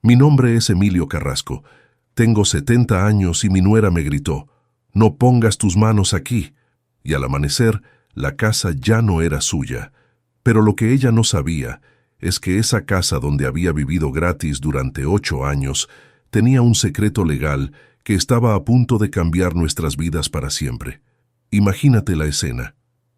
Mi nombre es Emilio Carrasco. Tengo 70 años y mi nuera me gritó, «No pongas tus manos aquí». Y al amanecer, la casa ya no era suya. Pero lo que ella no sabía es que esa casa donde había vivido gratis durante 8 años tenía un secreto legal que estaba a punto de cambiar nuestras vidas para siempre. Imagínate la escena.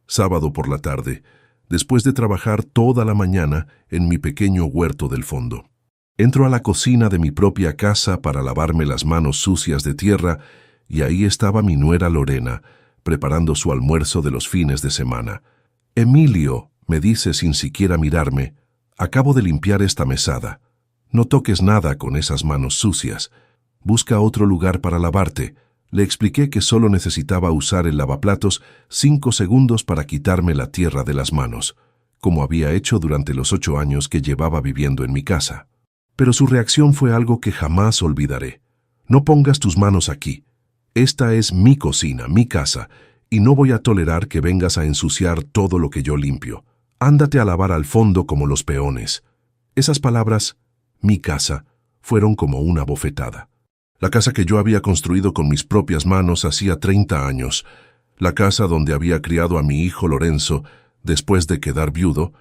Sábado por la tarde, después de trabajar toda la mañana en mi pequeño huerto del fondo. Entro a la cocina de mi propia casa para lavarme las manos sucias de tierra y ahí estaba mi nuera Lorena, preparando su almuerzo de los fines de semana. «Emilio», me dice sin siquiera mirarme, «acabo de limpiar esta mesada. No toques nada con esas manos sucias. Busca otro lugar para lavarte». Le expliqué que solo necesitaba usar el lavaplatos 5 segundos para quitarme la tierra de las manos, como había hecho durante los 8 años que llevaba viviendo en mi casa. Pero su reacción fue algo que jamás olvidaré. «No pongas tus manos aquí. Esta es mi cocina, mi casa, y no voy a tolerar que vengas a ensuciar todo lo que yo limpio. Ándate a lavar al fondo como los peones». Esas palabras, «mi casa», fueron como una bofetada. La casa que yo había construido con mis propias manos hacía 30 años, la casa donde había criado a mi hijo Lorenzo después de quedar viudo,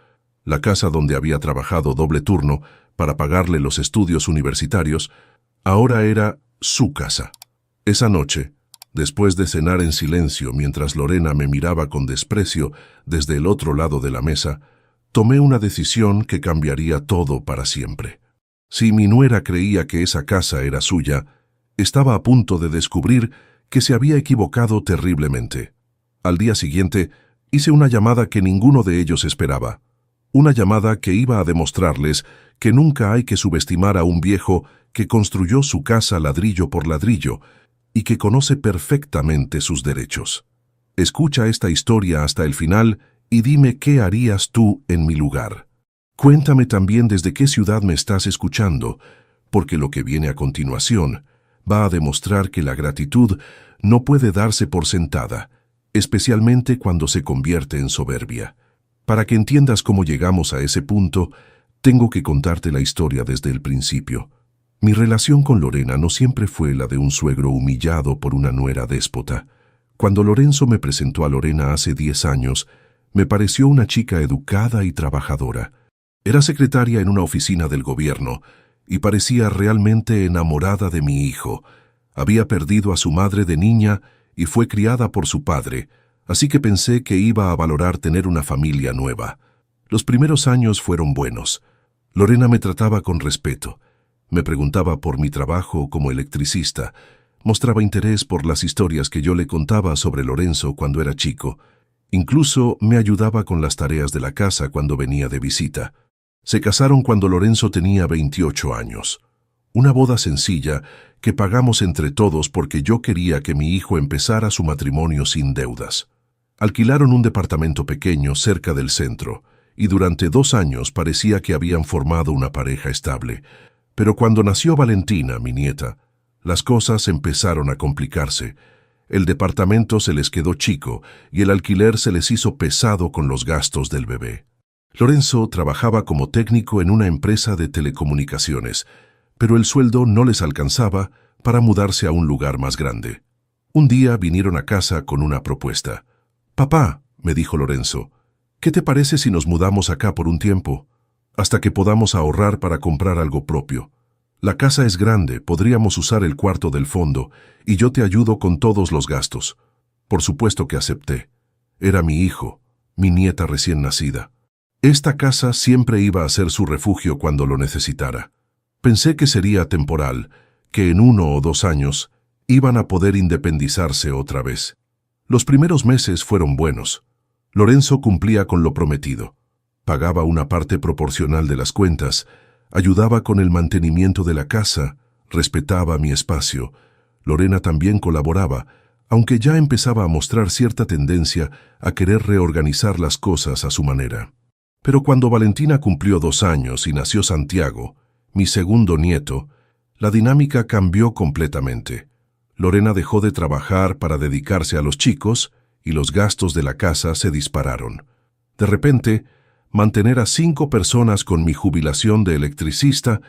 la casa donde había trabajado doble turno para pagarle los estudios universitarios, ahora era su casa. Esa noche, después de cenar en silencio mientras Lorena me miraba con desprecio desde el otro lado de la mesa, tomé una decisión que cambiaría todo para siempre. Si mi nuera creía que esa casa era suya, estaba a punto de descubrir que se había equivocado terriblemente. Al día siguiente, hice una llamada que ninguno de ellos esperaba. Una llamada que iba a demostrarles que nunca hay que subestimar a un viejo que construyó su casa ladrillo por ladrillo y que conoce perfectamente sus derechos. Escucha esta historia hasta el final y dime qué harías tú en mi lugar. Cuéntame también desde qué ciudad me estás escuchando, porque lo que viene a continuación va a demostrar que la gratitud no puede darse por sentada, especialmente cuando se convierte en soberbia. Para que entiendas cómo llegamos a ese punto, tengo que contarte la historia desde el principio. Mi relación con Lorena no siempre fue la de un suegro humillado por una nuera déspota. Cuando Lorenzo me presentó a Lorena hace 10 años, me pareció una chica educada y trabajadora. Era secretaria en una oficina del gobierno y parecía realmente enamorada de mi hijo. Había perdido a su madre de niña y fue criada por su padre, así que pensé que iba a valorar tener una familia nueva. Los primeros años fueron buenos. Lorena me trataba con respeto. Me preguntaba por mi trabajo como electricista. Mostraba interés por las historias que yo le contaba sobre Lorenzo cuando era chico. Incluso me ayudaba con las tareas de la casa cuando venía de visita. Se casaron cuando Lorenzo tenía 28 años. Una boda sencilla que pagamos entre todos porque yo quería que mi hijo empezara su matrimonio sin deudas. Alquilaron un departamento pequeño cerca del centro y durante 2 años parecía que habían formado una pareja estable. Pero cuando nació Valentina, mi nieta, las cosas empezaron a complicarse. El departamento se les quedó chico y el alquiler se les hizo pesado con los gastos del bebé. Lorenzo trabajaba como técnico en una empresa de telecomunicaciones, pero el sueldo no les alcanzaba para mudarse a un lugar más grande. Un día vinieron a casa con una propuesta. «Papá», me dijo Lorenzo, «¿qué te parece si nos mudamos acá por un tiempo, hasta que podamos ahorrar para comprar algo propio? La casa es grande, podríamos usar el cuarto del fondo, y yo te ayudo con todos los gastos». Por supuesto que acepté. Era mi hijo, mi nieta recién nacida. Esta casa siempre iba a ser su refugio cuando lo necesitara. Pensé que sería temporal, que en 1 o 2 años iban a poder independizarse otra vez. Los primeros meses fueron buenos. Lorenzo cumplía con lo prometido. Pagaba una parte proporcional de las cuentas, ayudaba con el mantenimiento de la casa, respetaba mi espacio. Lorena también colaboraba, aunque ya empezaba a mostrar cierta tendencia a querer reorganizar las cosas a su manera. Pero cuando Valentina cumplió 2 años y nació Santiago, mi segundo nieto, la dinámica cambió completamente. Lorena dejó de trabajar para dedicarse a los chicos y los gastos de la casa se dispararon. De repente, mantener a 5 personas con mi jubilación de electricista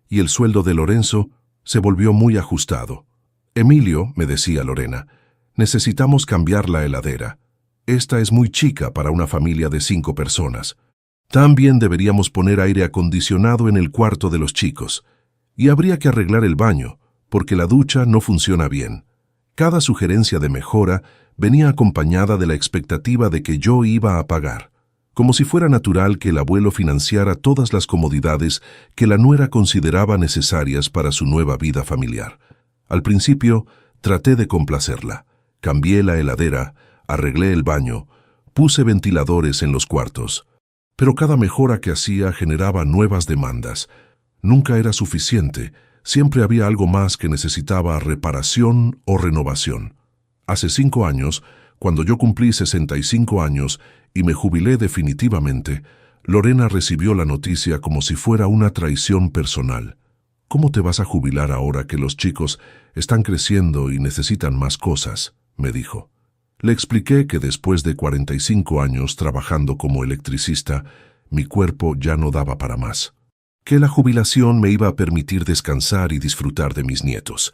y el sueldo de Lorenzo se volvió muy ajustado. Emilio, me decía Lorena, necesitamos cambiar la heladera. Esta es muy chica para una familia de 5 personas. También deberíamos poner aire acondicionado en el cuarto de los chicos. Y habría que arreglar el baño, porque la ducha no funciona bien. Cada sugerencia de mejora venía acompañada de la expectativa de que yo iba a pagar, como si fuera natural que el abuelo financiara todas las comodidades que la nuera consideraba necesarias para su nueva vida familiar. Al principio, traté de complacerla. Cambié la heladera, arreglé el baño, puse ventiladores en los cuartos. Pero cada mejora que hacía generaba nuevas demandas. Nunca era suficiente, siempre había algo más que necesitaba reparación o renovación. Hace 5 años, cuando yo cumplí 65 años y me jubilé definitivamente, Lorena recibió la noticia como si fuera una traición personal. ¿Cómo te vas a jubilar ahora que los chicos están creciendo y necesitan más cosas?, me dijo. Le expliqué que después de 45 años trabajando como electricista, mi cuerpo ya no daba para más. Que la jubilación me iba a permitir descansar y disfrutar de mis nietos.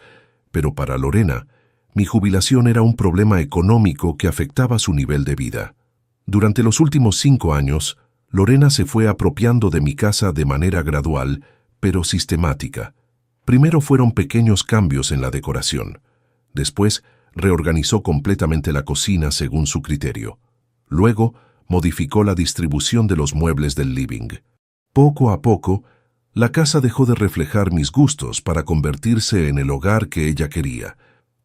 Pero para Lorena, mi jubilación era un problema económico que afectaba su nivel de vida. Durante los últimos 5 años, Lorena se fue apropiando de mi casa de manera gradual, pero sistemática. Primero fueron pequeños cambios en la decoración. Después, reorganizó completamente la cocina según su criterio. Luego, modificó la distribución de los muebles del living. Poco a poco, la casa dejó de reflejar mis gustos para convertirse en el hogar que ella quería.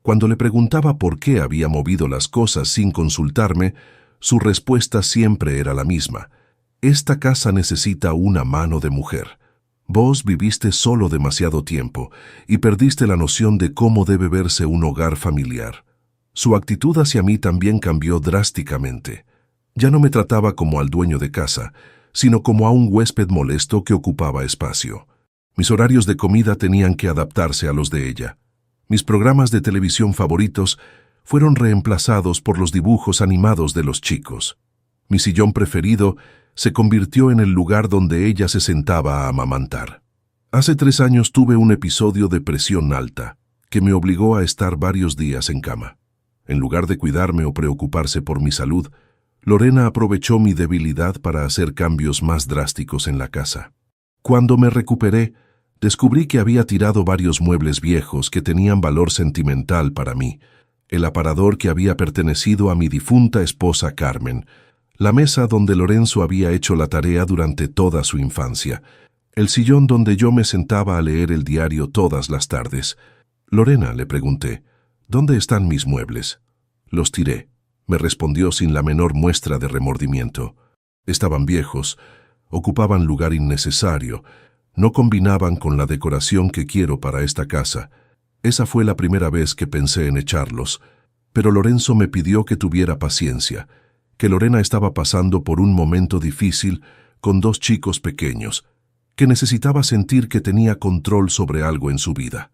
Cuando le preguntaba por qué había movido las cosas sin consultarme, su respuesta siempre era la misma. Esta casa necesita una mano de mujer. Vos viviste solo demasiado tiempo y perdiste la noción de cómo debe verse un hogar familiar. Su actitud hacia mí también cambió drásticamente. Ya no me trataba como al dueño de casa, sino como a un huésped molesto que ocupaba espacio. Mis horarios de comida tenían que adaptarse a los de ella. Mis programas de televisión favoritos fueron reemplazados por los dibujos animados de los chicos. Mi sillón preferido se convirtió en el lugar donde ella se sentaba a amamantar. Hace 3 años tuve un episodio de presión alta, que me obligó a estar varios días en cama. En lugar de cuidarme o preocuparse por mi salud, Lorena aprovechó mi debilidad para hacer cambios más drásticos en la casa. Cuando me recuperé, descubrí que había tirado varios muebles viejos que tenían valor sentimental para mí, el aparador que había pertenecido a mi difunta esposa Carmen, la mesa donde Lorenzo había hecho la tarea durante toda su infancia, el sillón donde yo me sentaba a leer el diario todas las tardes. Lorena, le pregunté, ¿dónde están mis muebles? Los tiré, me respondió sin la menor muestra de remordimiento. Estaban viejos, ocupaban lugar innecesario, no combinaban con la decoración que quiero para esta casa. Esa fue la primera vez que pensé en echarlos, pero Lorenzo me pidió que tuviera paciencia, que Lorena estaba pasando por un momento difícil con 2 chicos pequeños, que necesitaba sentir que tenía control sobre algo en su vida.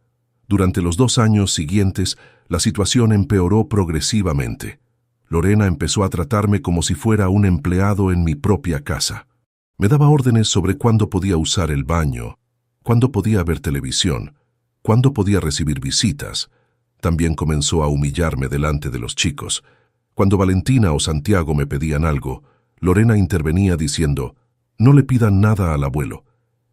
Durante los 2 años siguientes, la situación empeoró progresivamente. Lorena empezó a tratarme como si fuera un empleado en mi propia casa. Me daba órdenes sobre cuándo podía usar el baño, cuándo podía ver televisión, cuándo podía recibir visitas. También comenzó a humillarme delante de los chicos. Cuando Valentina o Santiago me pedían algo, Lorena intervenía diciendo, «No le pidan nada al abuelo.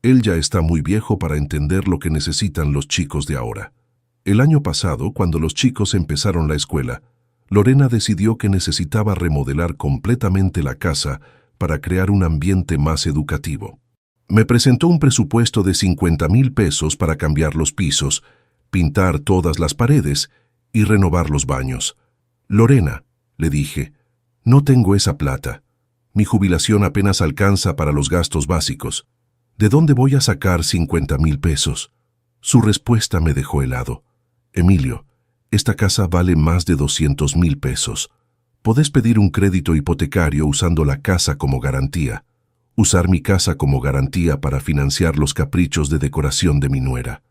Él ya está muy viejo para entender lo que necesitan los chicos de ahora». El año pasado, cuando los chicos empezaron la escuela, Lorena decidió que necesitaba remodelar completamente la casa para crear un ambiente más educativo. Me presentó un presupuesto de 50,000 pesos para cambiar los pisos, pintar todas las paredes y renovar los baños. «Lorena», le dije, «no tengo esa plata. Mi jubilación apenas alcanza para los gastos básicos. ¿De dónde voy a sacar 50,000 pesos?» Su respuesta me dejó helado. «Emilio, esta casa vale más de 200,000 pesos. Podés pedir un crédito hipotecario usando la casa como garantía. Usar mi casa como garantía para financiar los caprichos de decoración de mi nuera».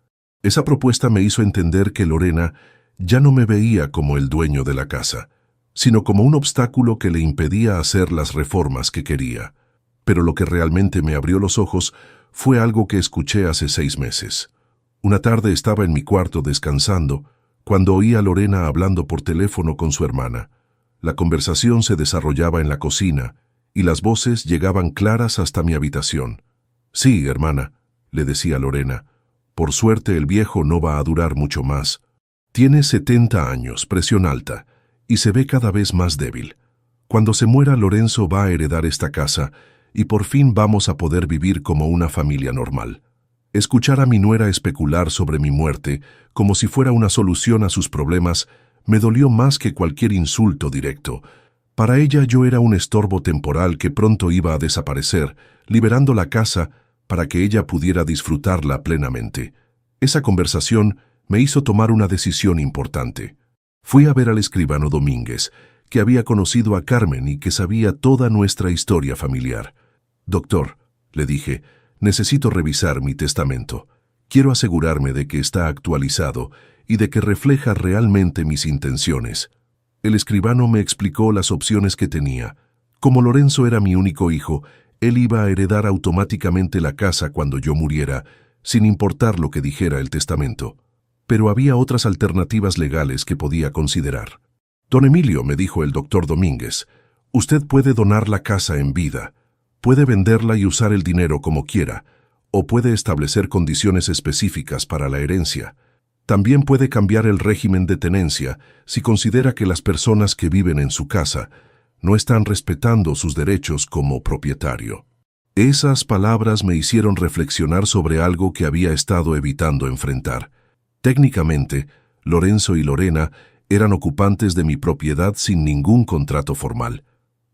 Esa propuesta me hizo entender que Lorena ya no me veía como el dueño de la casa, sino como un obstáculo que le impedía hacer las reformas que quería. Pero lo que realmente me abrió los ojos fue algo que escuché hace 6 meses. Una tarde estaba en mi cuarto descansando, cuando oí a Lorena hablando por teléfono con su hermana. La conversación se desarrollaba en la cocina, y las voces llegaban claras hasta mi habitación. «Sí, hermana», le decía Lorena, «por suerte el viejo no va a durar mucho más. Tiene 70 años, presión alta, y se ve cada vez más débil. Cuando se muera, Lorenzo va a heredar esta casa, y por fin vamos a poder vivir como una familia normal». Escuchar a mi nuera especular sobre mi muerte, como si fuera una solución a sus problemas, me dolió más que cualquier insulto directo. Para ella yo era un estorbo temporal que pronto iba a desaparecer, liberando la casa para que ella pudiera disfrutarla plenamente. Esa conversación me hizo tomar una decisión importante. Fui a ver al escribano Domínguez, que había conocido a Carmen y que sabía toda nuestra historia familiar. «Doctor», le dije, «necesito revisar mi testamento. Quiero asegurarme de que está actualizado y de que refleja realmente mis intenciones». El escribano me explicó las opciones que tenía. Como Lorenzo era mi único hijo, él iba a heredar automáticamente la casa cuando yo muriera, sin importar lo que dijera el testamento. Pero había otras alternativas legales que podía considerar. «Don Emilio», me dijo el doctor Domínguez, «usted puede donar la casa en vida. Puede venderla y usar el dinero como quiera, o puede establecer condiciones específicas para la herencia. También puede cambiar el régimen de tenencia si considera que las personas que viven en su casa no están respetando sus derechos como propietario». Esas palabras me hicieron reflexionar sobre algo que había estado evitando enfrentar. Técnicamente, Lorenzo y Lorena eran ocupantes de mi propiedad sin ningún contrato formal.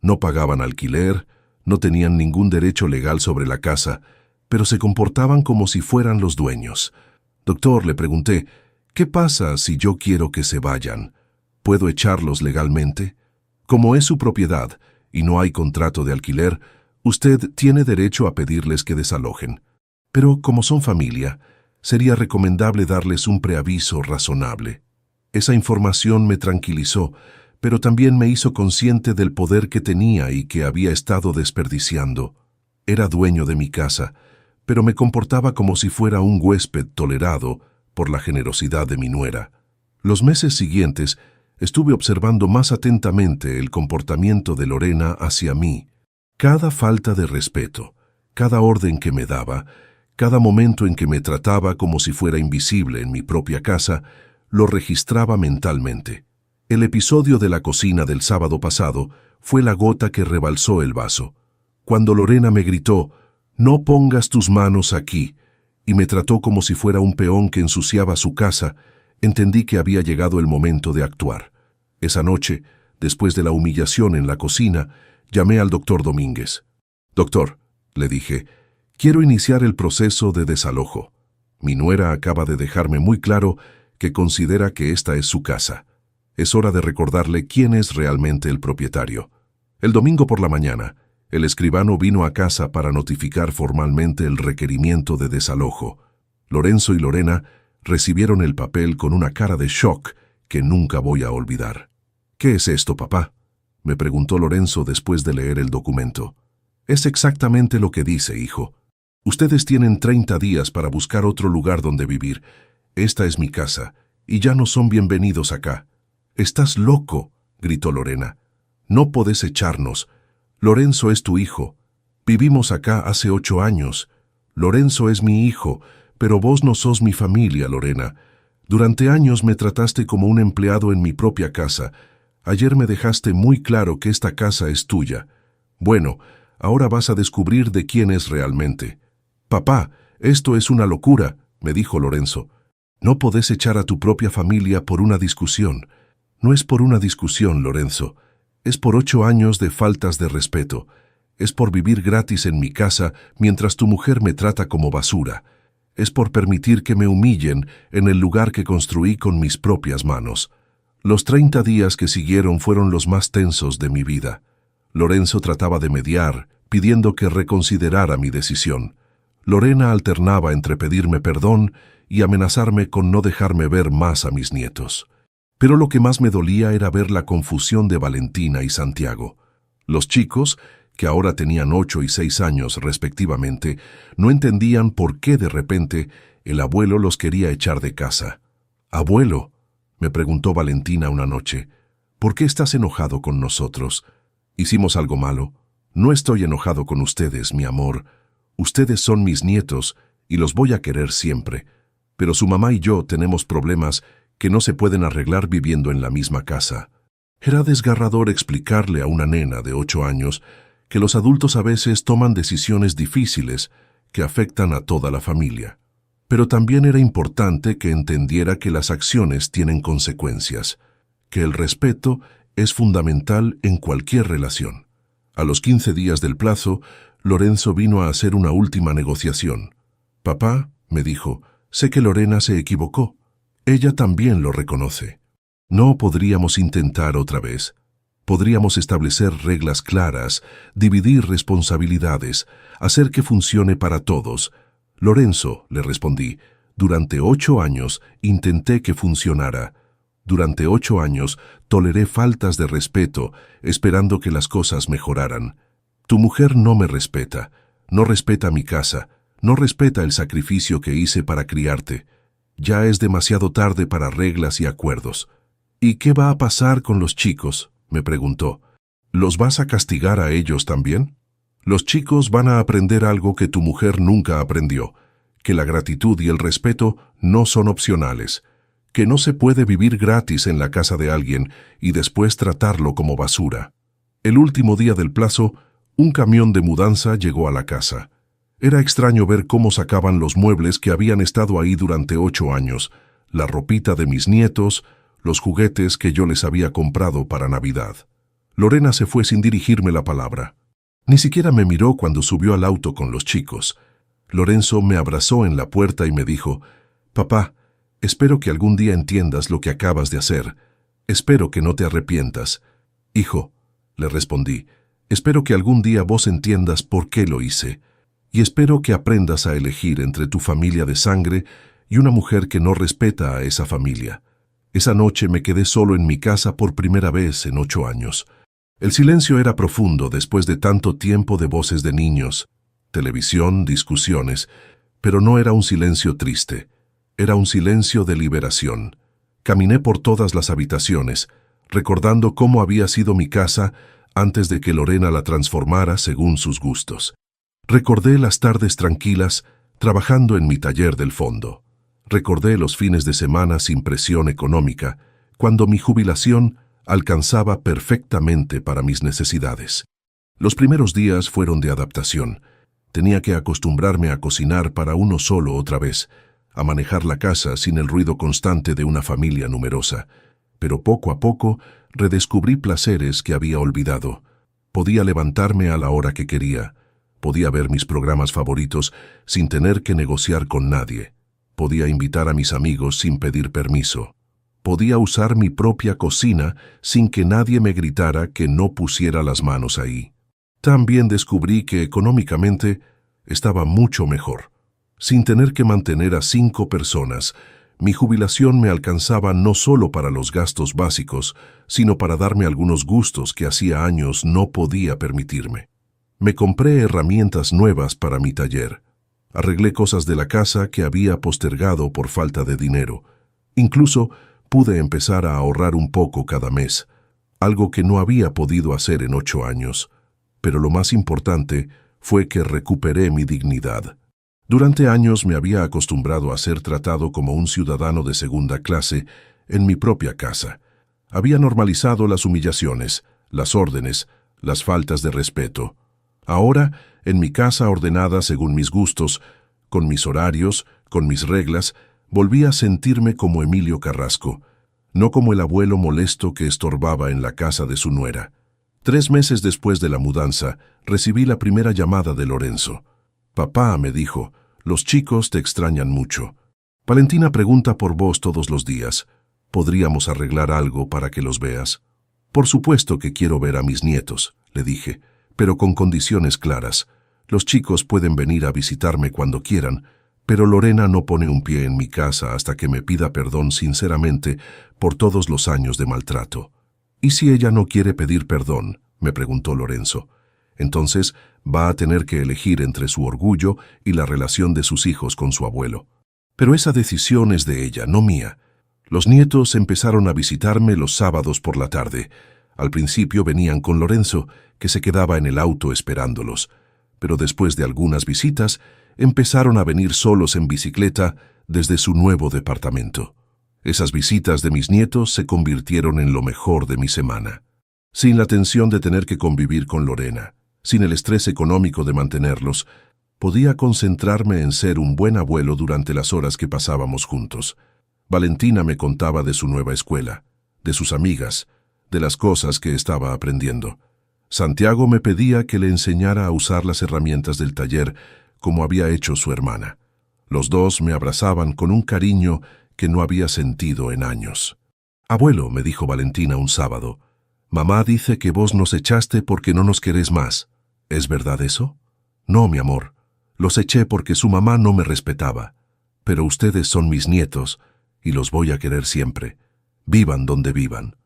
No pagaban alquiler, no tenían ningún derecho legal sobre la casa, pero se comportaban como si fueran los dueños. «Doctor», le pregunté, «¿qué pasa si yo quiero que se vayan? ¿Puedo echarlos legalmente? Como es su propiedad y no hay contrato de alquiler, usted tiene derecho a pedirles que desalojen. Pero como son familia, sería recomendable darles un preaviso razonable». Esa información me tranquilizó, pero también me hizo consciente del poder que tenía y que había estado desperdiciando. Era dueño de mi casa, pero me comportaba como si fuera un huésped tolerado por la generosidad de mi nuera. Los meses siguientes estuve observando más atentamente el comportamiento de Lorena hacia mí. Cada falta de respeto, cada orden que me daba, cada momento en que me trataba como si fuera invisible en mi propia casa, lo registraba mentalmente. El episodio de la cocina del sábado pasado fue la gota que rebalsó el vaso. Cuando Lorena me gritó, «No pongas tus manos aquí», y me trató como si fuera un peón que ensuciaba su casa, entendí que había llegado el momento de actuar. Esa noche, después de la humillación en la cocina, llamé al doctor Domínguez. «Doctor», le dije, «quiero iniciar el proceso de desalojo. Mi nuera acaba de dejarme muy claro que considera que esta es su casa. Es hora de recordarle quién es realmente el propietario». El domingo por la mañana, el escribano vino a casa para notificar formalmente el requerimiento de desalojo. Lorenzo y Lorena recibieron el papel con una cara de shock que nunca voy a olvidar. «¿Qué es esto, papá?», me preguntó Lorenzo después de leer el documento. «Es exactamente lo que dice, hijo. Ustedes tienen 30 días para buscar otro lugar donde vivir. Esta es mi casa, y ya no son bienvenidos acá». «¡Estás loco!», gritó Lorena. «No podés echarnos. Lorenzo es tu hijo. Vivimos acá hace 8 años. Lorenzo es mi hijo, pero vos no sos mi familia, Lorena. Durante años me trataste como un empleado en mi propia casa. Ayer me dejaste muy claro que esta casa es tuya. Bueno, ahora vas a descubrir de quién es realmente». «Papá, esto es una locura», me dijo Lorenzo. «No podés echar a tu propia familia por una discusión». «No es por una discusión, Lorenzo. Es por 8 años de faltas de respeto. Es por vivir gratis en mi casa mientras tu mujer me trata como basura. Es por permitir que me humillen en el lugar que construí con mis propias manos». Los 30 días que siguieron fueron los más tensos de mi vida. Lorenzo trataba de mediar, pidiendo que reconsiderara mi decisión. Lorena alternaba entre pedirme perdón y amenazarme con no dejarme ver más a mis nietos. Pero lo que más me dolía era ver la confusión de Valentina y Santiago. Los chicos, que ahora tenían 8 y 6 años respectivamente, no entendían por qué de repente el abuelo los quería echar de casa. «Abuelo», me preguntó Valentina una noche, «¿por qué estás enojado con nosotros? ¿Hicimos algo malo?» «No estoy enojado con ustedes, mi amor. Ustedes son mis nietos y los voy a querer siempre. Pero su mamá y yo tenemos problemas que no se pueden arreglar viviendo en la misma casa». Era desgarrador explicarle a una nena de 8 años que los adultos a veces toman decisiones difíciles que afectan a toda la familia. Pero también era importante que entendiera que las acciones tienen consecuencias, que el respeto es fundamental en cualquier relación. A los 15 días del plazo, Lorenzo vino a hacer una última negociación. «Papá», me dijo, «sé que Lorena se equivocó. Ella también lo reconoce. No podríamos intentar otra vez. Podríamos establecer reglas claras, dividir responsabilidades, hacer que funcione para todos». «Lorenzo», le respondí, «durante 8 años intenté que funcionara. Durante 8 años toleré faltas de respeto, esperando que las cosas mejoraran. Tu mujer no me respeta, no respeta mi casa, no respeta el sacrificio que hice para criarte. Ya es demasiado tarde para reglas y acuerdos». «¿Y qué va a pasar con los chicos?», me preguntó. «¿Los vas a castigar a ellos también? Los chicos van a aprender algo que tu mujer nunca aprendió, que la gratitud y el respeto no son opcionales, que no se puede vivir gratis en la casa de alguien y después tratarlo como basura». El último día del plazo, un camión de mudanza llegó a la casa. Era extraño ver cómo sacaban los muebles que habían estado ahí durante 8 años, la ropita de mis nietos, los juguetes que yo les había comprado para Navidad. Lorena se fue sin dirigirme la palabra. Ni siquiera me miró cuando subió al auto con los chicos. Lorenzo me abrazó en la puerta y me dijo, «Papá, espero que algún día entiendas lo que acabas de hacer. Espero que no te arrepientas». «Hijo», le respondí, «espero que algún día vos entiendas por qué lo hice. Y espero que aprendas a elegir entre tu familia de sangre y una mujer que no respeta a esa familia». Esa noche me quedé solo en mi casa por primera vez en 8 años. El silencio era profundo después de tanto tiempo de voces de niños, televisión, discusiones, pero no era un silencio triste. Era un silencio de liberación. Caminé por todas las habitaciones, recordando cómo había sido mi casa antes de que Lorena la transformara según sus gustos. Recordé las tardes tranquilas trabajando en mi taller del fondo. Recordé los fines de semana sin presión económica, cuando mi jubilación alcanzaba perfectamente para mis necesidades. Los primeros días fueron de adaptación. Tenía que acostumbrarme a cocinar para uno solo otra vez, a manejar la casa sin el ruido constante de una familia numerosa. Pero poco a poco redescubrí placeres que había olvidado. Podía levantarme a la hora que quería. Podía ver mis programas favoritos sin tener que negociar con nadie. Podía invitar a mis amigos sin pedir permiso. Podía usar mi propia cocina sin que nadie me gritara que no pusiera las manos ahí. También descubrí que económicamente estaba mucho mejor. Sin tener que mantener a 5 personas, mi jubilación me alcanzaba no solo para los gastos básicos, sino para darme algunos gustos que hacía años no podía permitirme. Me compré herramientas nuevas para mi taller. Arreglé cosas de la casa que había postergado por falta de dinero. Incluso pude empezar a ahorrar un poco cada mes, algo que no había podido hacer en 8 años. Pero lo más importante fue que recuperé mi dignidad. Durante años me había acostumbrado a ser tratado como un ciudadano de segunda clase en mi propia casa. Había normalizado las humillaciones, las órdenes, las faltas de respeto. Ahora, en mi casa ordenada según mis gustos, con mis horarios, con mis reglas, volví a sentirme como Emilio Carrasco, no como el abuelo molesto que estorbaba en la casa de su nuera. 3 meses después de la mudanza, recibí la primera llamada de Lorenzo. «Papá», me dijo, «los chicos te extrañan mucho. Valentina pregunta por vos todos los días. ¿Podríamos arreglar algo para que los veas?» «Por supuesto que quiero ver a mis nietos», le dije, «pero con condiciones claras. Los chicos pueden venir a visitarme cuando quieran, pero Lorena no pone un pie en mi casa hasta que me pida perdón sinceramente por todos los años de maltrato». «¿Y si ella no quiere pedir perdón?», me preguntó Lorenzo. Entonces va a tener que elegir entre su orgullo y la relación de sus hijos con su abuelo. Pero esa decisión es de ella, no mía. Los nietos empezaron a visitarme los sábados por la tarde. Al principio venían con Lorenzo, que se quedaba en el auto esperándolos. Pero después de algunas visitas, empezaron a venir solos en bicicleta desde su nuevo departamento. Esas visitas de mis nietos se convirtieron en lo mejor de mi semana. Sin la tensión de tener que convivir con Lorena, sin el estrés económico de mantenerlos, podía concentrarme en ser un buen abuelo durante las horas que pasábamos juntos. Valentina me contaba de su nueva escuela, de sus amigas, de las cosas que estaba aprendiendo. Santiago me pedía que le enseñara a usar las herramientas del taller como había hecho su hermana. Los dos me abrazaban con un cariño que no había sentido en años. «Abuelo», me dijo Valentina un sábado, «mamá dice que vos nos echaste porque no nos querés más. ¿Es verdad eso?» «No, mi amor. Los eché porque su mamá no me respetaba. Pero ustedes son mis nietos y los voy a querer siempre, vivan donde vivan».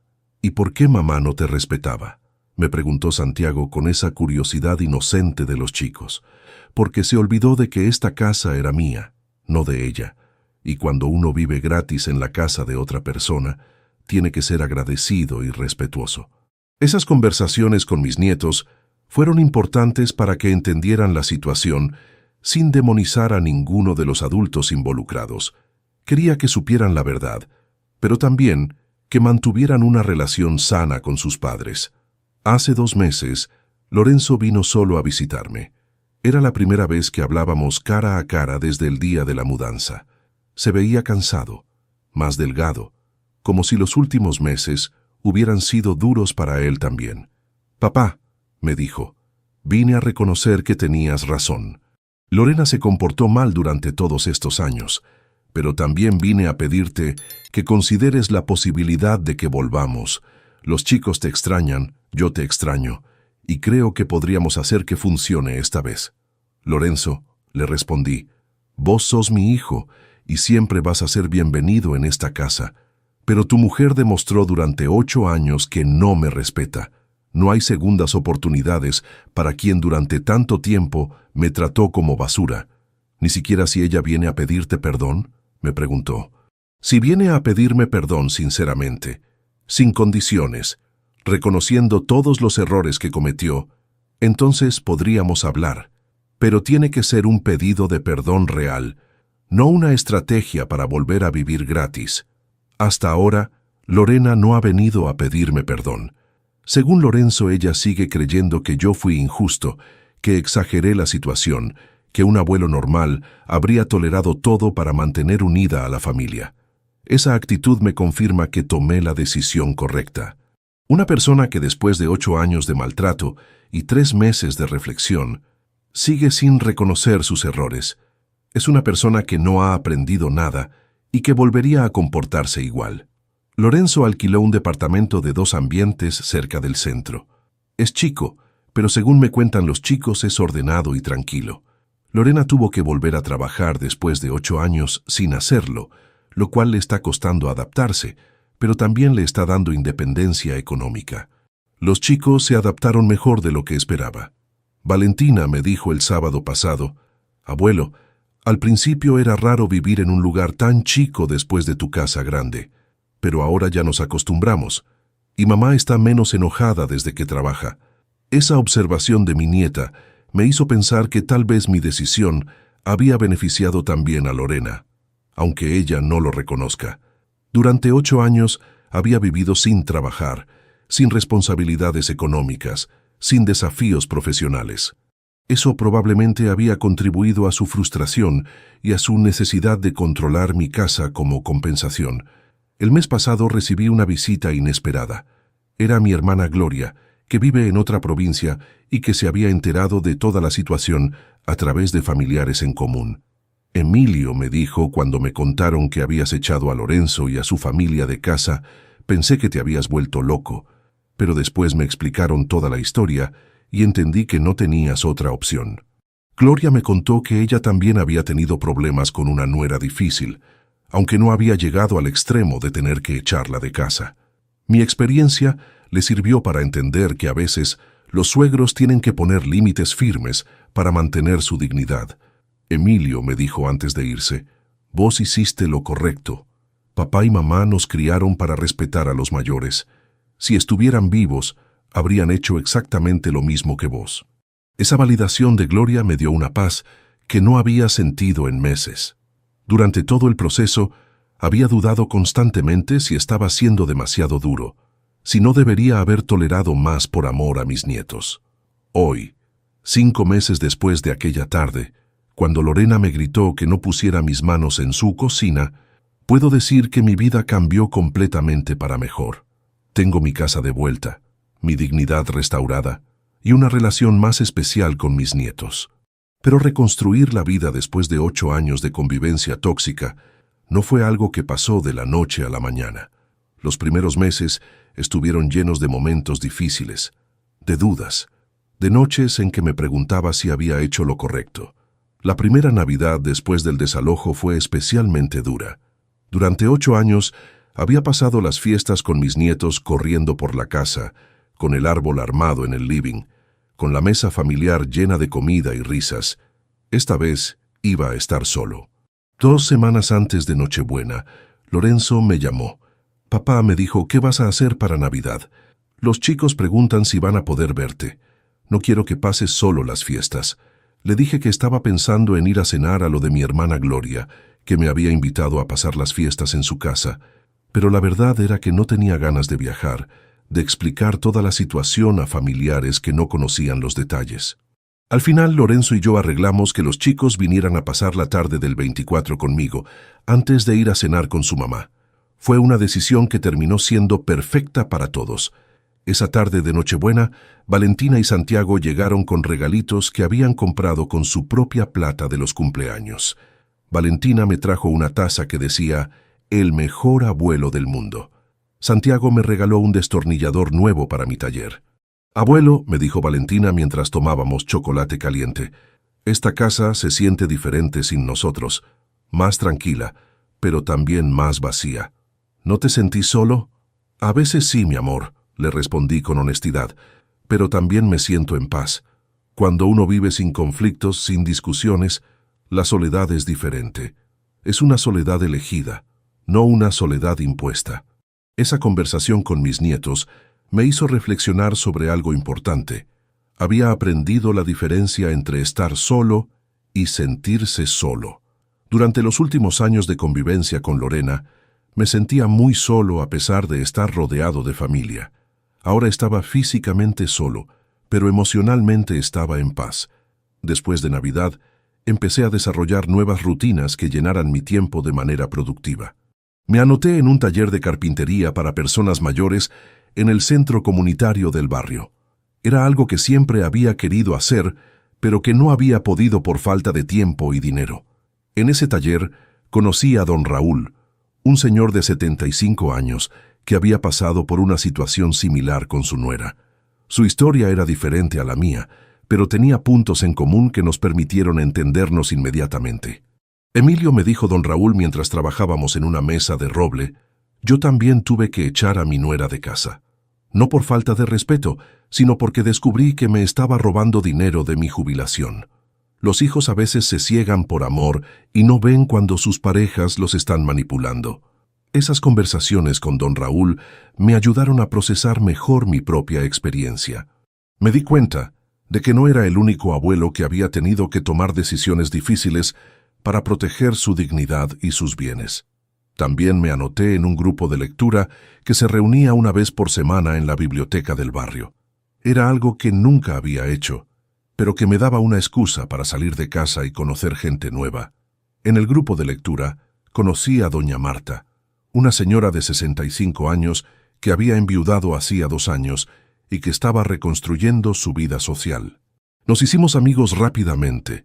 «¿Y por qué mamá no te respetaba?», me preguntó Santiago con esa curiosidad inocente de los chicos. «Porque se olvidó de que esta casa era mía, no de ella. Y cuando uno vive gratis en la casa de otra persona, tiene que ser agradecido y respetuoso». Esas conversaciones con mis nietos fueron importantes para que entendieran la situación sin demonizar a ninguno de los adultos involucrados. Quería que supieran la verdad, pero también que mantuvieran una relación sana con sus padres. Hace 2 meses, Lorenzo vino solo a visitarme. Era la primera vez que hablábamos cara a cara desde el día de la mudanza. Se veía cansado, más delgado, como si los últimos meses hubieran sido duros para él también. «Papá», me dijo, «vine a reconocer que tenías razón. Lorena se comportó mal durante todos estos años, pero también vine a pedirte que consideres la posibilidad de que volvamos. Los chicos te extrañan, yo te extraño, y creo que podríamos hacer que funcione esta vez». «Lorenzo», le respondí, «vos sos mi hijo y siempre vas a ser bienvenido en esta casa, pero tu mujer demostró durante 8 años que no me respeta. No hay segundas oportunidades para quien durante tanto tiempo me trató como basura. Ni siquiera si ella viene a pedirte perdón», me preguntó. «Si viene a pedirme perdón sinceramente, sin condiciones, reconociendo todos los errores que cometió, entonces podríamos hablar. Pero tiene que ser un pedido de perdón real, no una estrategia para volver a vivir gratis. Hasta ahora, Lorena no ha venido a pedirme perdón. Según Lorenzo, ella sigue creyendo que yo fui injusto, que exageré la situación, que un abuelo normal habría tolerado todo para mantener unida a la familia. Esa actitud me confirma que tomé la decisión correcta. Una persona que después de 8 años de maltrato y 3 meses de reflexión, sigue sin reconocer sus errores. Es una persona que no ha aprendido nada y que volvería a comportarse igual. Lorenzo alquiló un departamento de 2 ambientes cerca del centro. Es chico, pero según me cuentan los chicos es ordenado y tranquilo. Lorena tuvo que volver a trabajar después de 8 años sin hacerlo, lo cual le está costando adaptarse, pero también le está dando independencia económica. Los chicos se adaptaron mejor de lo que esperaba. Valentina me dijo el sábado pasado, «Abuelo, al principio era raro vivir en un lugar tan chico después de tu casa grande, pero ahora ya nos acostumbramos, y mamá está menos enojada desde que trabaja». Esa observación de mi nieta me hizo pensar que tal vez mi decisión había beneficiado también a Lorena, aunque ella no lo reconozca. Durante 8 años había vivido sin trabajar, sin responsabilidades económicas, sin desafíos profesionales. Eso probablemente había contribuido a su frustración y a su necesidad de controlar mi casa como compensación. El mes pasado recibí una visita inesperada. Era mi hermana Gloria, que vive en otra provincia y que se había enterado de toda la situación a través de familiares en común. «Emilio», me dijo cuando me contaron que habías echado a Lorenzo y a su familia de casa, «pensé que te habías vuelto loco». Pero después me explicaron toda la historia y entendí que no tenías otra opción. Gloria me contó que ella también había tenido problemas con una nuera difícil, aunque no había llegado al extremo de tener que echarla de casa. Mi experiencia le sirvió para entender que a veces Los suegros tienen que poner límites firmes para mantener su dignidad. Emilio me dijo antes de irse, vos hiciste lo correcto. Papá y mamá nos criaron para respetar a los mayores. Si estuvieran vivos, habrían hecho exactamente lo mismo que vos. Esa validación de Gloria me dio una paz que no había sentido en meses. Durante todo el proceso, había dudado constantemente si estaba siendo demasiado duro, si no debería haber tolerado más por amor a mis nietos. Hoy, 5 meses después de aquella tarde, cuando Lorena me gritó que no pusiera mis manos en su cocina, puedo decir que mi vida cambió completamente para mejor. Tengo mi casa de vuelta, mi dignidad restaurada y una relación más especial con mis nietos. Pero reconstruir la vida después de 8 años de convivencia tóxica no fue algo que pasó de la noche a la mañana. Los primeros meses estuvieron llenos de momentos difíciles, de dudas, de noches en que me preguntaba si había hecho lo correcto. La primera Navidad después del desalojo fue especialmente dura. Durante 8 años había pasado las fiestas con mis nietos corriendo por la casa, con el árbol armado en el living, con la mesa familiar llena de comida y risas. Esta vez iba a estar solo. 2 semanas antes de Nochebuena, Lorenzo me llamó. Papá me dijo, ¿qué vas a hacer para Navidad? Los chicos preguntan si van a poder verte. No quiero que pases solo las fiestas. Le dije que estaba pensando en ir a cenar a lo de mi hermana Gloria, que me había invitado a pasar las fiestas en su casa, pero la verdad era que no tenía ganas de viajar, de explicar toda la situación a familiares que no conocían los detalles. Al final, Lorenzo y yo arreglamos que los chicos vinieran a pasar la tarde del 24 conmigo, antes de ir a cenar con su mamá. Fue una decisión que terminó siendo perfecta para todos. Esa tarde de Nochebuena, Valentina y Santiago llegaron con regalitos que habían comprado con su propia plata de los cumpleaños. Valentina me trajo una taza que decía, «El mejor abuelo del mundo». Santiago me regaló un destornillador nuevo para mi taller. «Abuelo», me dijo Valentina mientras tomábamos chocolate caliente, «esta casa se siente diferente sin nosotros, más tranquila, pero también más vacía. ¿No te sentís solo?» «A veces sí, mi amor», le respondí con honestidad, «pero también me siento en paz. Cuando uno vive sin conflictos, sin discusiones, la soledad es diferente. Es una soledad elegida, no una soledad impuesta». Esa conversación con mis nietos me hizo reflexionar sobre algo importante. Había aprendido la diferencia entre estar solo y sentirse solo. Durante los últimos años de convivencia con Lorena, me sentía muy solo a pesar de estar rodeado de familia. Ahora estaba físicamente solo, pero emocionalmente estaba en paz. Después de Navidad, empecé a desarrollar nuevas rutinas que llenaran mi tiempo de manera productiva. Me anoté en un taller de carpintería para personas mayores en el centro comunitario del barrio. Era algo que siempre había querido hacer, pero que no había podido por falta de tiempo y dinero. En ese taller conocí a don Raúl, un señor de 75 años que había pasado por una situación similar con su nuera. Su historia era diferente a la mía, pero tenía puntos en común que nos permitieron entendernos inmediatamente. Emilio, me dijo don Raúl mientras trabajábamos en una mesa de roble, yo también tuve que echar a mi nuera de casa. No por falta de respeto, sino porque descubrí que me estaba robando dinero de mi jubilación. Los hijos a veces se ciegan por amor y no ven cuando sus parejas los están manipulando. Esas conversaciones con don Raúl me ayudaron a procesar mejor mi propia experiencia. Me di cuenta de que no era el único abuelo que había tenido que tomar decisiones difíciles para proteger su dignidad y sus bienes. También me anoté en un grupo de lectura que se reunía una vez por semana en la biblioteca del barrio. Era algo que nunca había hecho, pero que me daba una excusa para salir de casa y conocer gente nueva. En el grupo de lectura conocí a doña Marta, una señora de 65 años que había enviudado hacía 2 años y que estaba reconstruyendo su vida social. Nos hicimos amigos rápidamente,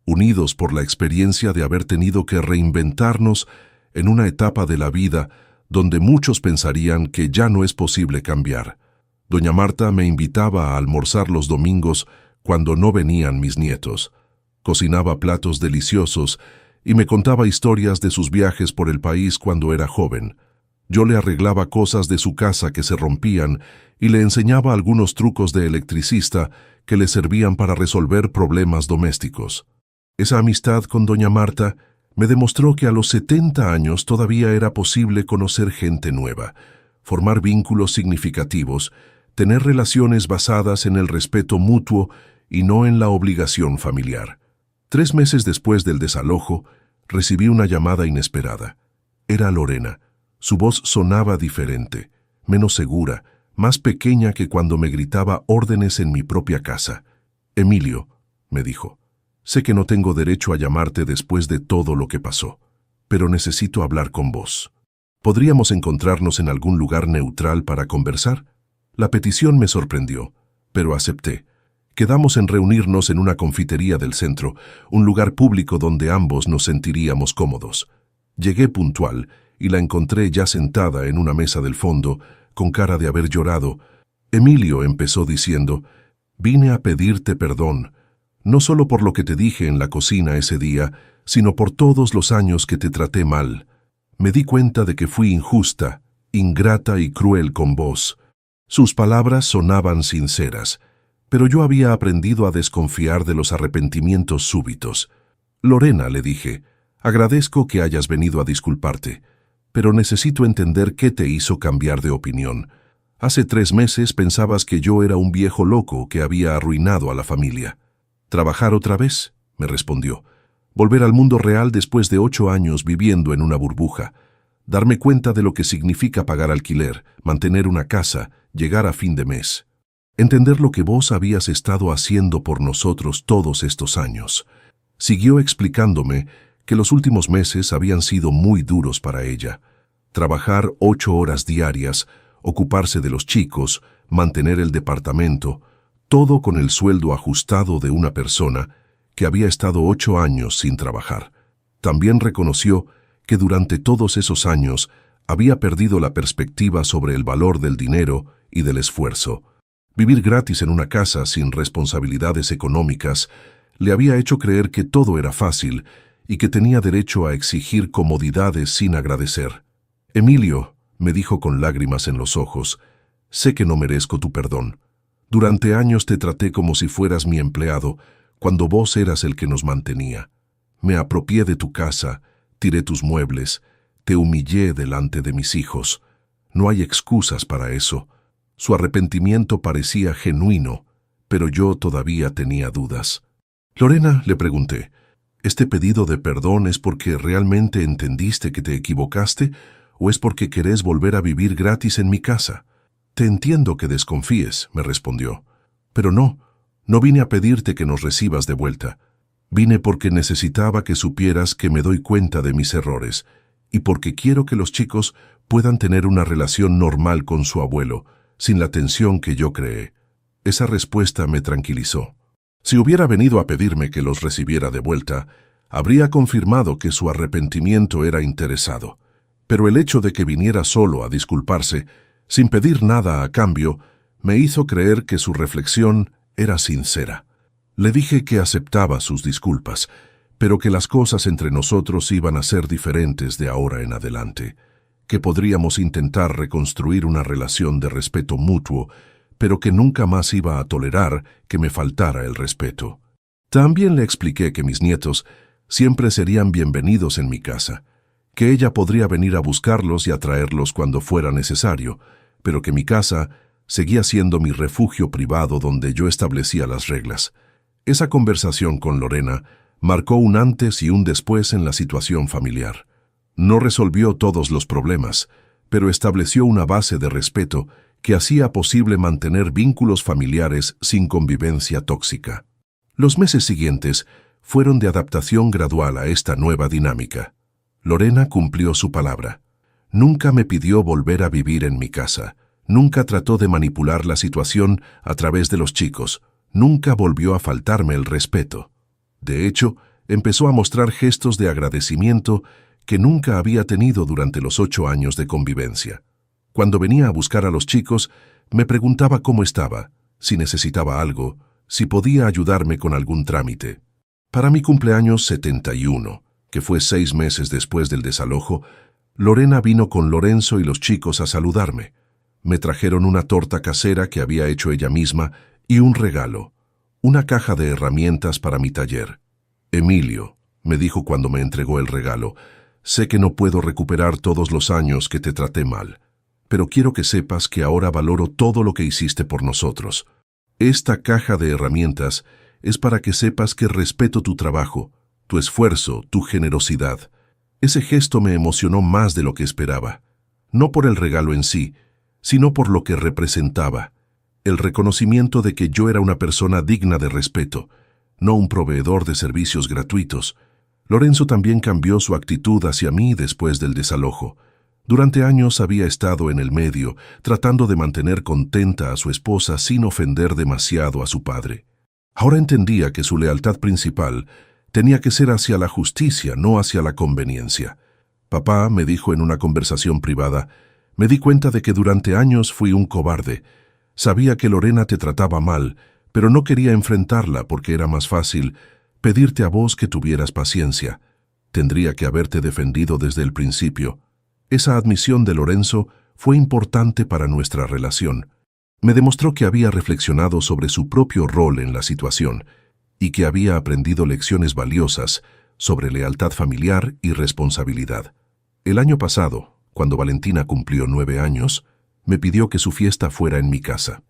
unidos por la experiencia de haber tenido que reinventarnos en una etapa de la vida donde muchos pensarían que ya no es posible cambiar. Doña Marta me invitaba a almorzar los domingos cuando no venían mis nietos. Cocinaba platos deliciosos y me contaba historias de sus viajes por el país cuando era joven. Yo le arreglaba cosas de su casa que se rompían y le enseñaba algunos trucos de electricista que le servían para resolver problemas domésticos. Esa amistad con doña Marta me demostró que a los 70 años todavía era posible conocer gente nueva, formar vínculos significativos, tener relaciones basadas en el respeto mutuo y no en la obligación familiar. 3 meses después del desalojo, recibí una llamada inesperada. Era Lorena. Su voz sonaba diferente, menos segura, más pequeña que cuando me gritaba órdenes en mi propia casa. «Emilio», me dijo, «sé que no tengo derecho a llamarte después de todo lo que pasó, pero necesito hablar con vos. ¿Podríamos encontrarnos en algún lugar neutral para conversar?» La petición me sorprendió, pero acepté. Quedamos en reunirnos en una confitería del centro, un lugar público donde ambos nos sentiríamos cómodos. Llegué puntual y la encontré ya sentada en una mesa del fondo, con cara de haber llorado. «Emilio», empezó diciendo, «vine a pedirte perdón, no solo por lo que te dije en la cocina ese día, sino por todos los años que te traté mal. Me di cuenta de que fui injusta, ingrata y cruel con vos». Sus palabras sonaban sinceras, pero yo había aprendido a desconfiar de los arrepentimientos súbitos. «Lorena», le dije, «agradezco que hayas venido a disculparte, pero necesito entender qué te hizo cambiar de opinión. Hace 3 meses pensabas que yo era un viejo loco que había arruinado a la familia». «¿Trabajar otra vez?», me respondió. «Volver al mundo real después de 8 años viviendo en una burbuja. Darme cuenta de lo que significa pagar alquiler, mantener una casa, llegar a fin de mes. Entender lo que vos habías estado haciendo por nosotros todos estos años». Siguió explicándome que los últimos meses habían sido muy duros para ella. Trabajar 8 horas diarias, ocuparse de los chicos, mantener el departamento, todo con el sueldo ajustado de una persona que había estado 8 años sin trabajar. También reconoció que durante todos esos años había perdido la perspectiva sobre el valor del dinero y del esfuerzo. Vivir gratis en una casa sin responsabilidades económicas le había hecho creer que todo era fácil y que tenía derecho a exigir comodidades sin agradecer. «Emilio», me dijo con lágrimas en los ojos, «sé que no merezco tu perdón. Durante años te traté como si fueras mi empleado, cuando vos eras el que nos mantenía. Me apropié de tu casa, tiré tus muebles, te humillé delante de mis hijos. No hay excusas para eso». Su arrepentimiento parecía genuino, pero yo todavía tenía dudas. «Lorena», le pregunté, ¿este pedido de perdón es porque realmente entendiste que te equivocaste o es porque querés volver a vivir gratis en mi casa? «Te entiendo que desconfíes», me respondió, «pero no vine a pedirte que nos recibas de vuelta. Vine porque necesitaba que supieras que me doy cuenta de mis errores y porque quiero que los chicos puedan tener una relación normal con su abuelo, sin la tensión que yo creé». Esa respuesta me tranquilizó. Si hubiera venido a pedirme que los recibiera de vuelta, habría confirmado que su arrepentimiento era interesado. Pero el hecho de que viniera solo a disculparse, sin pedir nada a cambio, me hizo creer que su reflexión era sincera. Le dije que aceptaba sus disculpas, pero que las cosas entre nosotros iban a ser diferentes de ahora en adelante, que podríamos intentar reconstruir una relación de respeto mutuo, pero que nunca más iba a tolerar que me faltara el respeto. También le expliqué que mis nietos siempre serían bienvenidos en mi casa, que ella podría venir a buscarlos y a traerlos cuando fuera necesario, pero que mi casa seguía siendo mi refugio privado donde yo establecía las reglas. Esa conversación con Lorena marcó un antes y un después en la situación familiar. No resolvió todos los problemas, pero estableció una base de respeto que hacía posible mantener vínculos familiares sin convivencia tóxica. Los meses siguientes fueron de adaptación gradual a esta nueva dinámica. Lorena cumplió su palabra. Nunca me pidió volver a vivir en mi casa. Nunca trató de manipular la situación a través de los chicos. Nunca volvió a faltarme el respeto. De hecho, empezó a mostrar gestos de agradecimiento que nunca había tenido durante los 8 años de convivencia. Cuando venía a buscar a los chicos, me preguntaba cómo estaba, si necesitaba algo, si podía ayudarme con algún trámite. Para mi cumpleaños 71, que fue 6 meses después del desalojo, Lorena vino con Lorenzo y los chicos a saludarme. Me trajeron una torta casera que había hecho ella misma y un regalo, una caja de herramientas para mi taller. Emilio, me dijo cuando me entregó el regalo, sé que no puedo recuperar todos los años que te traté mal, pero quiero que sepas que ahora valoro todo lo que hiciste por nosotros. Esta caja de herramientas es para que sepas que respeto tu trabajo, tu esfuerzo, tu generosidad. Ese gesto me emocionó más de lo que esperaba, no por el regalo en sí, sino por lo que representaba, el reconocimiento de que yo era una persona digna de respeto, no un proveedor de servicios gratuitos. Lorenzo también cambió su actitud hacia mí después del desalojo. Durante años había estado en el medio, tratando de mantener contenta a su esposa sin ofender demasiado a su padre. Ahora entendía que su lealtad principal tenía que ser hacia la justicia, no hacia la conveniencia. Papá me dijo en una conversación privada, me di cuenta de que durante años fui un cobarde. Sabía que Lorena te trataba mal, pero no quería enfrentarla porque era más fácil pedirte a vos que tuvieras paciencia. Tendría que haberte defendido desde el principio. Esa admisión de Lorenzo fue importante para nuestra relación. Me demostró que había reflexionado sobre su propio rol en la situación y que había aprendido lecciones valiosas sobre lealtad familiar y responsabilidad. El año pasado, cuando Valentina cumplió 9 años, me pidió que su fiesta fuera en mi casa.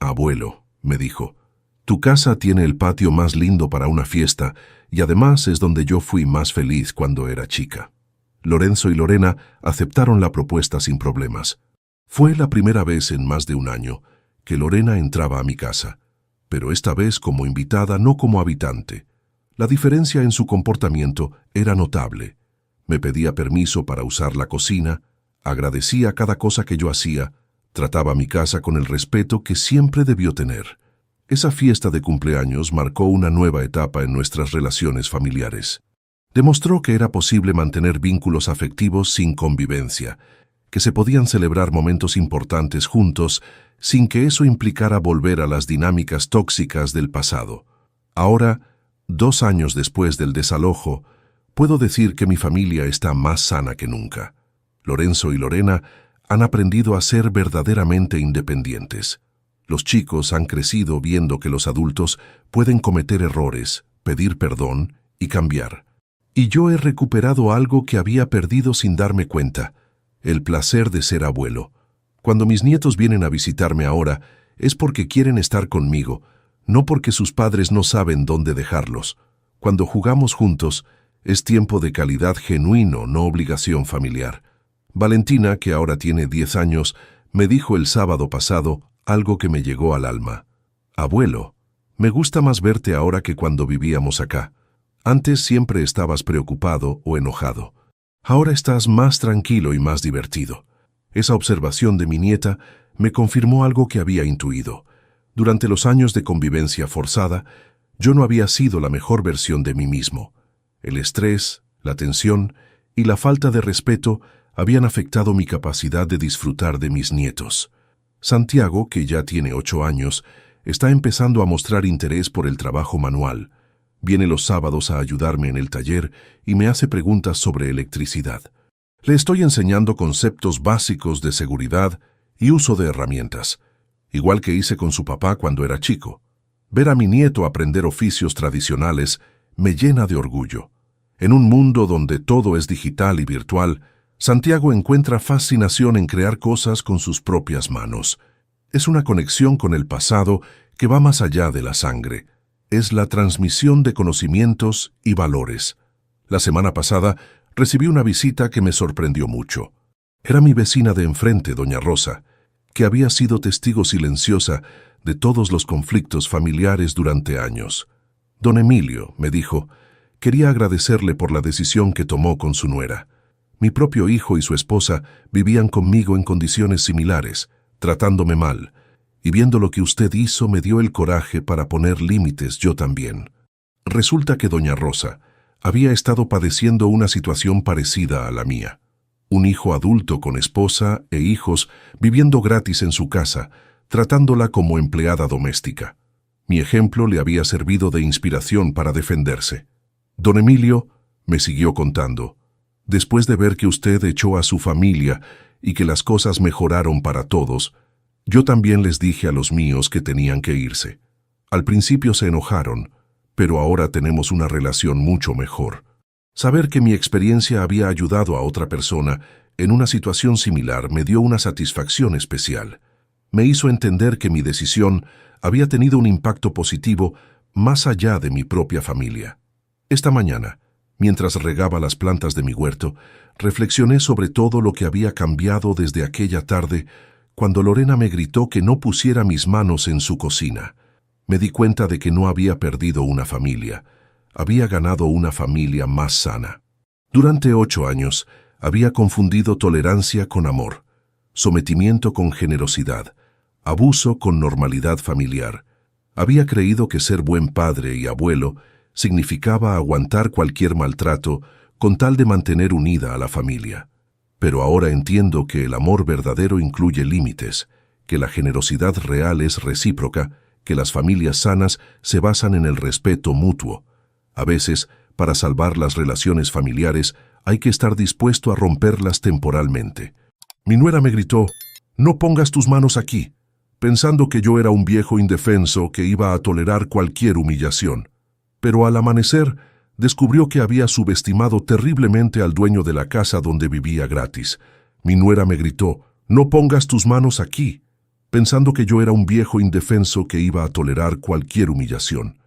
Abuelo, me dijo, tu casa tiene el patio más lindo para una fiesta y además es donde yo fui más feliz cuando era chica. Lorenzo y Lorena aceptaron la propuesta sin problemas. Fue la primera vez en más de un año que Lorena entraba a mi casa, pero esta vez como invitada, no como habitante. La diferencia en su comportamiento era notable. Me pedía permiso para usar la cocina, agradecía cada cosa que yo hacía, trataba mi casa con el respeto que siempre debió tener. Esa fiesta de cumpleaños marcó una nueva etapa en nuestras relaciones familiares. Demostró que era posible mantener vínculos afectivos sin convivencia, que se podían celebrar momentos importantes juntos sin que eso implicara volver a las dinámicas tóxicas del pasado. Ahora, 2 años después del desalojo, puedo decir que mi familia está más sana que nunca. Lorenzo y Lorena han aprendido a ser verdaderamente independientes. Los chicos han crecido viendo que los adultos pueden cometer errores, pedir perdón y cambiar. Y yo he recuperado algo que había perdido sin darme cuenta, el placer de ser abuelo. Cuando mis nietos vienen a visitarme ahora, es porque quieren estar conmigo, no porque sus padres no saben dónde dejarlos. Cuando jugamos juntos, es tiempo de calidad genuino, no obligación familiar. Valentina, que ahora tiene 10 años, me dijo el sábado pasado algo que me llegó al alma. Abuelo, me gusta más verte ahora que cuando vivíamos acá. Antes siempre estabas preocupado o enojado. Ahora estás más tranquilo y más divertido. Esa observación de mi nieta me confirmó algo que había intuido. Durante los años de convivencia forzada, yo no había sido la mejor versión de mí mismo. El estrés, la tensión y la falta de respeto habían afectado mi capacidad de disfrutar de mis nietos. Santiago, que ya tiene 8 años, está empezando a mostrar interés por el trabajo manual. Viene los sábados a ayudarme en el taller y me hace preguntas sobre electricidad. Le estoy enseñando conceptos básicos de seguridad y uso de herramientas, igual que hice con su papá cuando era chico. Ver a mi nieto aprender oficios tradicionales me llena de orgullo. En un mundo donde todo es digital y virtual, Santiago encuentra fascinación en crear cosas con sus propias manos. Es una conexión con el pasado que va más allá de la sangre. Es la transmisión de conocimientos y valores. La semana pasada recibí una visita que me sorprendió mucho. Era mi vecina de enfrente, doña Rosa, que había sido testigo silenciosa de todos los conflictos familiares durante años. Don Emilio, me dijo, quería agradecerle por la decisión que tomó con su nuera. Mi propio hijo y su esposa vivían conmigo en condiciones similares, tratándome mal, y viendo lo que usted hizo me dio el coraje para poner límites yo también. Resulta que doña Rosa había estado padeciendo una situación parecida a la mía. Un hijo adulto con esposa e hijos viviendo gratis en su casa, tratándola como empleada doméstica. Mi ejemplo le había servido de inspiración para defenderse. Don Emilio me siguió contando. Después de ver que usted echó a su familia y que las cosas mejoraron para todos, yo también les dije a los míos que tenían que irse. Al principio se enojaron, pero ahora tenemos una relación mucho mejor. Saber que mi experiencia había ayudado a otra persona en una situación similar me dio una satisfacción especial. Me hizo entender que mi decisión había tenido un impacto positivo más allá de mi propia familia. Esta mañana, mientras regaba las plantas de mi huerto, reflexioné sobre todo lo que había cambiado desde aquella tarde cuando Lorena me gritó que no pusiera mis manos en su cocina. Me di cuenta de que no había perdido una familia, había ganado una familia más sana. Durante 8 años, había confundido tolerancia con amor, sometimiento con generosidad, abuso con normalidad familiar. Había creído que ser buen padre y abuelo significaba aguantar cualquier maltrato con tal de mantener unida a la familia. Pero ahora entiendo que el amor verdadero incluye límites, que la generosidad real es recíproca, que las familias sanas se basan en el respeto mutuo. A veces, para salvar las relaciones familiares, hay que estar dispuesto a romperlas temporalmente. Mi nuera me gritó, «No pongas tus manos aquí», pensando que yo era un viejo indefenso que iba a tolerar cualquier humillación. Pero al amanecer, descubrió que había subestimado terriblemente al dueño de la casa donde vivía gratis. Mi nuera me gritó, «No pongas tus manos aquí», pensando que yo era un viejo indefenso que iba a tolerar cualquier humillación.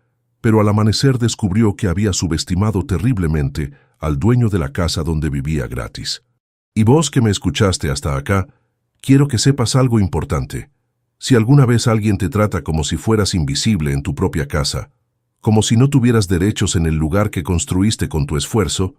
Pero al amanecer descubrió que había subestimado terriblemente al dueño de la casa donde vivía gratis. Y vos que me escuchaste hasta acá, quiero que sepas algo importante. Si alguna vez alguien te trata como si fueras invisible en tu propia casa, como si no tuvieras derechos en el lugar que construiste con tu esfuerzo,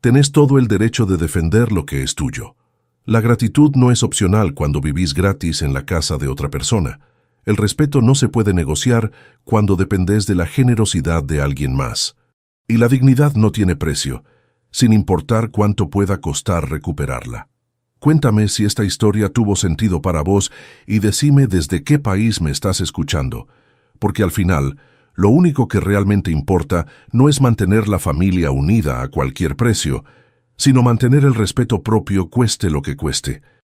tenés todo el derecho de defender lo que es tuyo. La gratitud no es opcional cuando vivís gratis en la casa de otra persona. El respeto no se puede negociar cuando dependés de la generosidad de alguien más. Y la dignidad no tiene precio, sin importar cuánto pueda costar recuperarla. Cuéntame si esta historia tuvo sentido para vos y decime desde qué país me estás escuchando, porque al final, lo único que realmente importa no es mantener la familia unida a cualquier precio, sino mantener el respeto propio cueste lo que cueste.